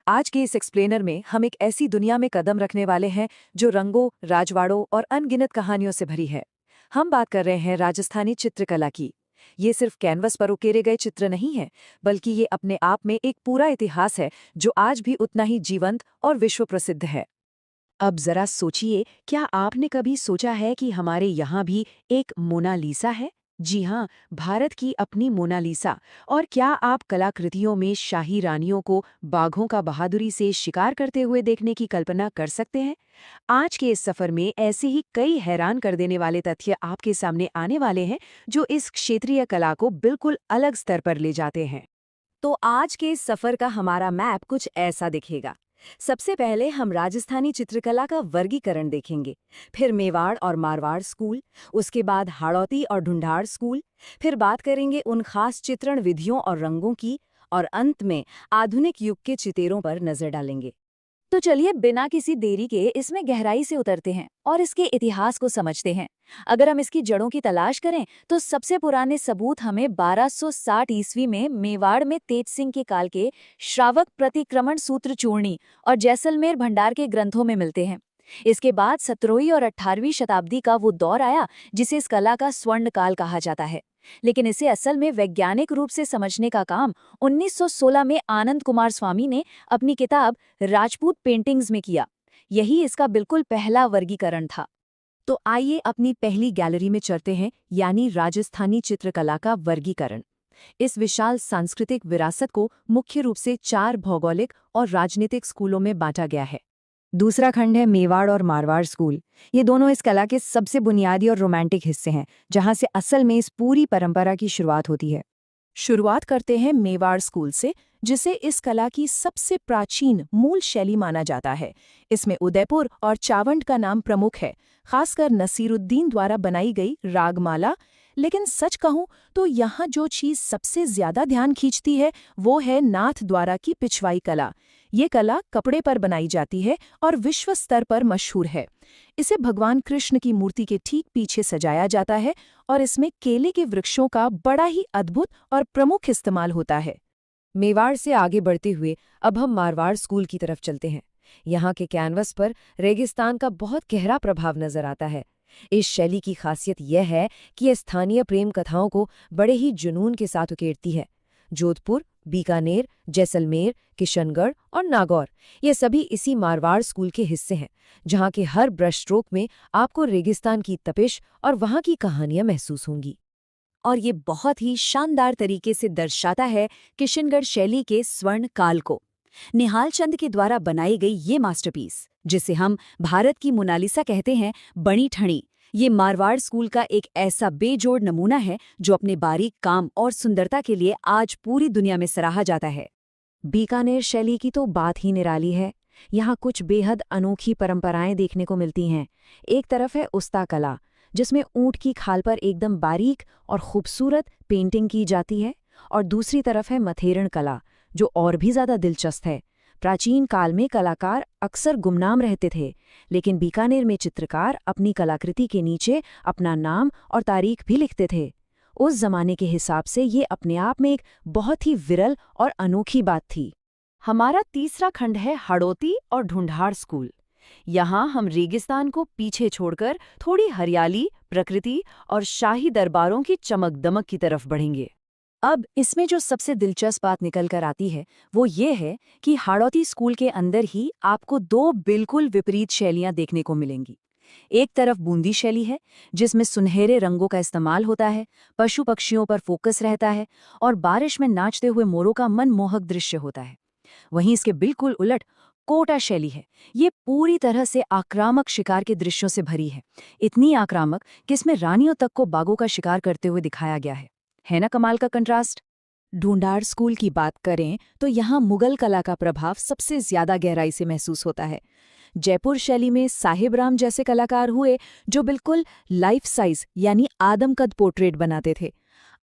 आज के इस एक्सप्लेनर में हम एक ऐसी दुनिया में कदम रखने वाले हैं जो रंगों, राजवाड़ों और अनगिनत कहानियों से भरी है। हम बात कर रहे हैं राजस्थानी चित्रकला की। ये सिर्फ कैनवस पर उकेरे गए चित्र नहीं है, बल्कि ये अपने आप में एक पूरा इतिहास है जो आज भी उतना ही जीवंत और विश्व प्रसिद्ध है। अब जरा सोचिए, क्या आपने कभी सोचा है कि हमारे यहाँ भी एक मोनालिसा है? जी हाँ, भारत की अपनी मोनालिसा। और क्या आप कलाकृतियों में शाही रानियों को बाघों का बहादुरी से शिकार करते हुए देखने की कल्पना कर सकते हैं? आज के इस सफर में ऐसे ही कई हैरान कर देने वाले तथ्य आपके सामने आने वाले हैं जो इस क्षेत्रीय कला को बिल्कुल अलग स्तर पर ले जाते हैं। तो आज के इस सफर का हमारा मैप कुछ ऐसा दिखेगा। सबसे पहले हम राजस्थानी चित्रकला का वर्गीकरण देखेंगे, फिर मेवाड़ और मारवाड़ स्कूल, उसके बाद हाड़ौती और ढूंढाड़ स्कूल, फिर बात करेंगे उन खास चित्रण विधियों और रंगों की, और अंत में आधुनिक युग के चितेरों पर नजर डालेंगे। तो चलिए बिना किसी देरी के इसमें गहराई से उतरते हैं और इसके इतिहास को समझते हैं। अगर हम इसकी जड़ों की तलाश करें तो सबसे पुराने सबूत हमें 1260 ईस्वी में मेवाड़ में तेज सिंह के काल के श्रावक प्रतिक्रमण सूत्र चूर्णी और जैसलमेर भंडार के ग्रंथों में मिलते हैं। इसके बाद 17वीं और 18वीं शताब्दी का वो दौर आया जिसे इस कला का स्वर्ण काल कहा जाता है। लेकिन इसे असल में वैज्ञानिक रूप से समझने का काम 1916 में आनंद कुमार स्वामी ने अपनी किताब राजपूत पेंटिंग्स में किया। यही इसका बिल्कुल पहला वर्गीकरण था। तो आइए अपनी पहली गैलरी में चलते हैं, यानी राजस्थानी चित्रकला का वर्गीकरण। इस विशाल सांस्कृतिक विरासत को मुख्य रूप से 4 भौगोलिक और राजनीतिक स्कूलों में बांटा गया है। दूसरा खंड है मेवाड़ और मारवाड़ स्कूल। ये दोनों इस कला के सबसे बुनियादी और रोमांटिक हिस्से हैं, जहां से असल में इस पूरी परंपरा की शुरुआत होती है। शुरुआत करते हैं मेवाड़ स्कूल से, जिसे इस कला की सबसे प्राचीन मूल शैली माना जाता है। इसमें उदयपुर और चावंड का नाम प्रमुख है, खासकर नसीरुद्दीन द्वारा बनाई गई रागमाला। लेकिन सच कहूं तो यहाँ जो चीज़ सबसे ज्यादा ध्यान खींचती है वो है नाथ द्वारा की पिछवाई कला। ये कला कपड़े पर बनाई जाती है और विश्व स्तर पर मशहूर है। इसे भगवान कृष्ण की मूर्ति के ठीक पीछे सजाया जाता है और इसमें केले के वृक्षों का बड़ा ही अद्भुत और प्रमुख इस्तेमाल होता है। मेवाड़ से आगे बढ़ते हुए अब हम मारवाड़ स्कूल की तरफ चलते हैं। यहाँ के कैनवस पर रेगिस्तान का बहुत गहरा प्रभाव नजर आता है। इस शैली की खासियत यह है कि यह स्थानीय प्रेम कथाओं को बड़े ही जुनून के साथ उकेरती है। जोधपुर, बीकानेर, जैसलमेर, किशनगढ़ और नागौर, ये सभी इसी मारवाड़ स्कूल के हिस्से हैं, जहाँ के हर ब्रश स्ट्रोक में आपको रेगिस्तान की तपिश और वहाँ की कहानियां महसूस होंगी। और ये बहुत ही शानदार तरीके से दर्शाता है किशनगढ़ शैली के स्वर्ण काल को। निहाल चंद के द्वारा बनाई गई ये मास्टरपीस, जिसे हम भारत की मोनालिसा कहते हैं, बणी ठणी, ये मारवाड़ स्कूल का एक ऐसा बेजोड़ नमूना है जो अपने बारीक काम और सुंदरता के लिए आज पूरी दुनिया में सराहा जाता है। बीकानेर शैली की तो बात ही निराली है। यहाँ कुछ बेहद अनोखी परंपराएं देखने को मिलती हैं। एक तरफ है उस्ता कला, जिसमें ऊंट की खाल पर एकदम बारीक और खूबसूरत पेंटिंग की जाती है, और दूसरी तरफ है मथेरण कला, जो और भी ज्यादा दिलचस्प है। प्राचीन काल में कलाकार अक्सर गुमनाम रहते थे, लेकिन बीकानेर में चित्रकार अपनी कलाकृति के नीचे अपना नाम और तारीख भी लिखते थे। उस जमाने के हिसाब से ये अपने आप में एक बहुत ही विरल और अनोखी बात थी। हमारा तीसरा खंड है हाड़ौती और ढूंढाड़ स्कूल। यहाँ हम रेगिस्तान को पीछे छोड़कर थोड़ी हरियाली, प्रकृति और शाही दरबारों की चमक दमक की तरफ बढ़ेंगे। अब इसमें जो सबसे दिलचस्प बात निकल कर आती है वो ये है कि हाड़ौती स्कूल के अंदर ही आपको 2 बिल्कुल विपरीत शैलियां देखने को मिलेंगी। एक तरफ बूंदी शैली है, जिसमें सुनहरे रंगों का इस्तेमाल होता है, पशु पक्षियों पर फोकस रहता है और बारिश में नाचते हुए मोरों का मनमोहक दृश्य होता है। वहीं इसके बिल्कुल उलट कोटा शैली है। ये पूरी तरह से आक्रामक शिकार के दृश्यों से भरी है, इतनी आक्रामक कि इसमें रानियों तक को बाघों का शिकार करते हुए दिखाया गया है ना कमाल का कंट्रास्ट। ढूंढाड़ स्कूल की बात करें तो यहाँ मुगल कला का प्रभाव सबसे ज्यादा गहराई से महसूस होता है। जयपुर शैली में साहिब राम जैसे कलाकार हुए जो बिल्कुल लाइफ साइज यानी आदमकद पोर्ट्रेट बनाते थे।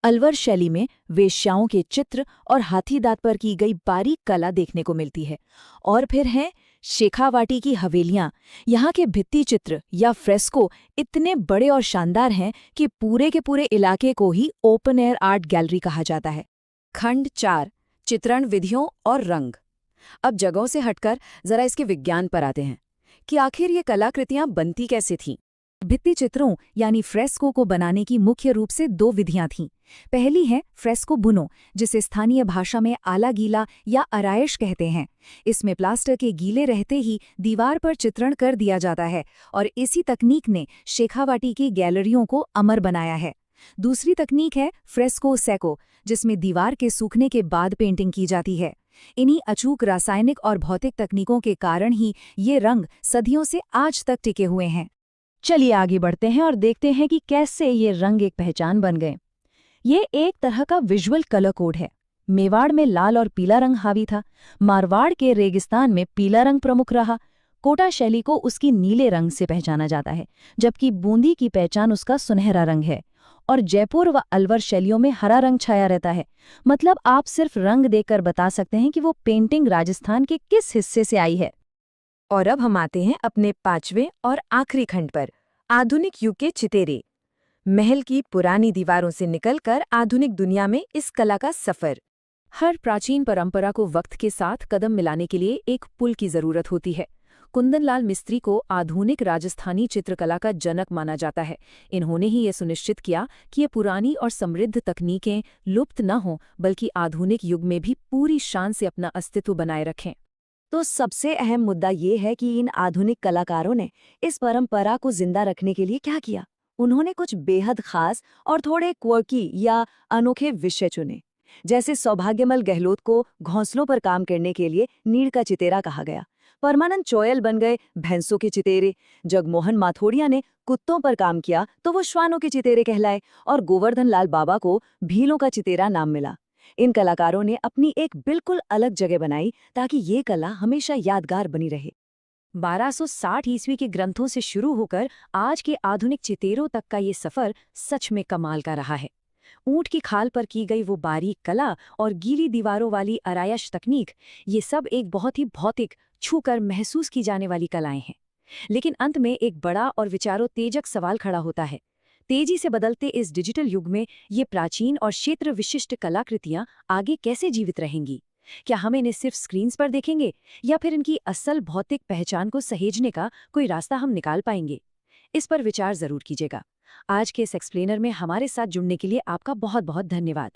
अलवर शैली में वेश्याओं के चित्र और हाथी दांत पर की गई बारीक कला देखने को मिलती है। और फिर हैं शेखावाटी की हवेलियां। यहाँ के भित्ति चित्र या फ्रेस्को इतने बड़े और शानदार हैं कि पूरे के पूरे इलाके को ही ओपन एयर आर्ट गैलरी कहा जाता है। खंड 4, चित्रण विधियों और रंग। अब जगहों से हटकर जरा इसके विज्ञान पर आते हैं कि आखिर ये कलाकृतियां बनती कैसे थीं। भित्ति चित्रों यानी फ्रेस्को को बनाने की मुख्य रूप से 2 विधियां थीं। पहली है फ्रेस्को बुनो, जिसे स्थानीय भाषा में आला गीला या अरायश कहते हैं। इसमें प्लास्टर के गीले रहते ही दीवार पर चित्रण कर दिया जाता है और इसी तकनीक ने शेखावाटी की गैलरियों को अमर बनाया है। दूसरी तकनीक है फ्रेस्को सेको, जिसमें दीवार के सूखने के बाद पेंटिंग की जाती है। इन्हीं अचूक रासायनिक और भौतिक तकनीकों के कारण ही ये रंग सदियों से आज तक टिके हुए हैं। चलिए आगे बढ़ते हैं और देखते हैं कि कैसे ये रंग एक पहचान बन गए। ये एक तरह का विजुअल कलर कोड है। मेवाड़ में लाल और पीला रंग हावी था, मारवाड़ के रेगिस्तान में पीला रंग प्रमुख रहा, कोटा शैली को उसकी नीले रंग से पहचाना जाता है, जबकि बूंदी की पहचान उसका सुनहरा रंग है, और जयपुर व अलवर शैलियों में हरा रंग छाया रहता है। मतलब आप सिर्फ रंग देखकर बता सकते हैं कि वो पेंटिंग राजस्थान के किस हिस्से से आई है। और अब हम आते हैं अपने 5वें और आखिरी खंड पर, आधुनिक युग के चितेरे। महल की पुरानी दीवारों से निकलकर आधुनिक दुनिया में इस कला का सफर। हर प्राचीन परंपरा को वक्त के साथ कदम मिलाने के लिए एक पुल की जरूरत होती है। कुंदनलाल मिस्त्री को आधुनिक राजस्थानी चित्रकला का जनक माना जाता है। इन्होंने ही ये सुनिश्चित किया कि ये पुरानी और समृद्ध तकनीकें लुप्त न हों, बल्कि आधुनिक युग में भी पूरी शान से अपना अस्तित्व बनाए रखें। तो सबसे अहम मुद्दा ये है कि इन आधुनिक कलाकारों ने इस परंपरा को जिंदा रखने के लिए क्या किया। उन्होंने कुछ बेहद खास और थोड़े क्वर्की या अनोखे विषय चुने। जैसे सौभाग्यमल गहलोत को घोंसलों पर काम करने के लिए नीड़ का चितेरा कहा गया, परमानंद चोयल बन गए भैंसों के चितेरे, जगमोहन माथोड़िया ने कुत्तों पर काम किया तो वो श्वानों के चितेरे कहलाए, और गोवर्धन लाल बाबा को भीलों का चितेरा नाम मिला। इन कलाकारों ने अपनी एक बिल्कुल अलग जगह बनाई ताकि ये कला हमेशा यादगार बनी रहे। 1260 ईस्वी के ग्रंथों से शुरू होकर आज के आधुनिक चितेरों तक का ये सफर सच में कमाल का रहा है। ऊंट की खाल पर की गई वो बारीक कला और गीली दीवारों वाली अरायश तकनीक, ये सब एक बहुत ही भौतिक, छूकर महसूस की जाने वाली कलाएं हैं। लेकिन अंत में एक बड़ा और विचारों तेजक सवाल खड़ा होता है। तेजी से बदलते इस डिजिटल युग में ये प्राचीन और क्षेत्र विशिष्ट कलाकृतियां आगे कैसे जीवित रहेंगी? क्या हम इन्हें सिर्फ स्क्रीन्स पर देखेंगे या फिर इनकी असल भौतिक पहचान को सहेजने का कोई रास्ता हम निकाल पाएंगे? इस पर विचार जरूर कीजिएगा। आज के इस एक्सप्लेनर में हमारे साथ जुड़ने के लिए आपका बहुत बहुत धन्यवाद।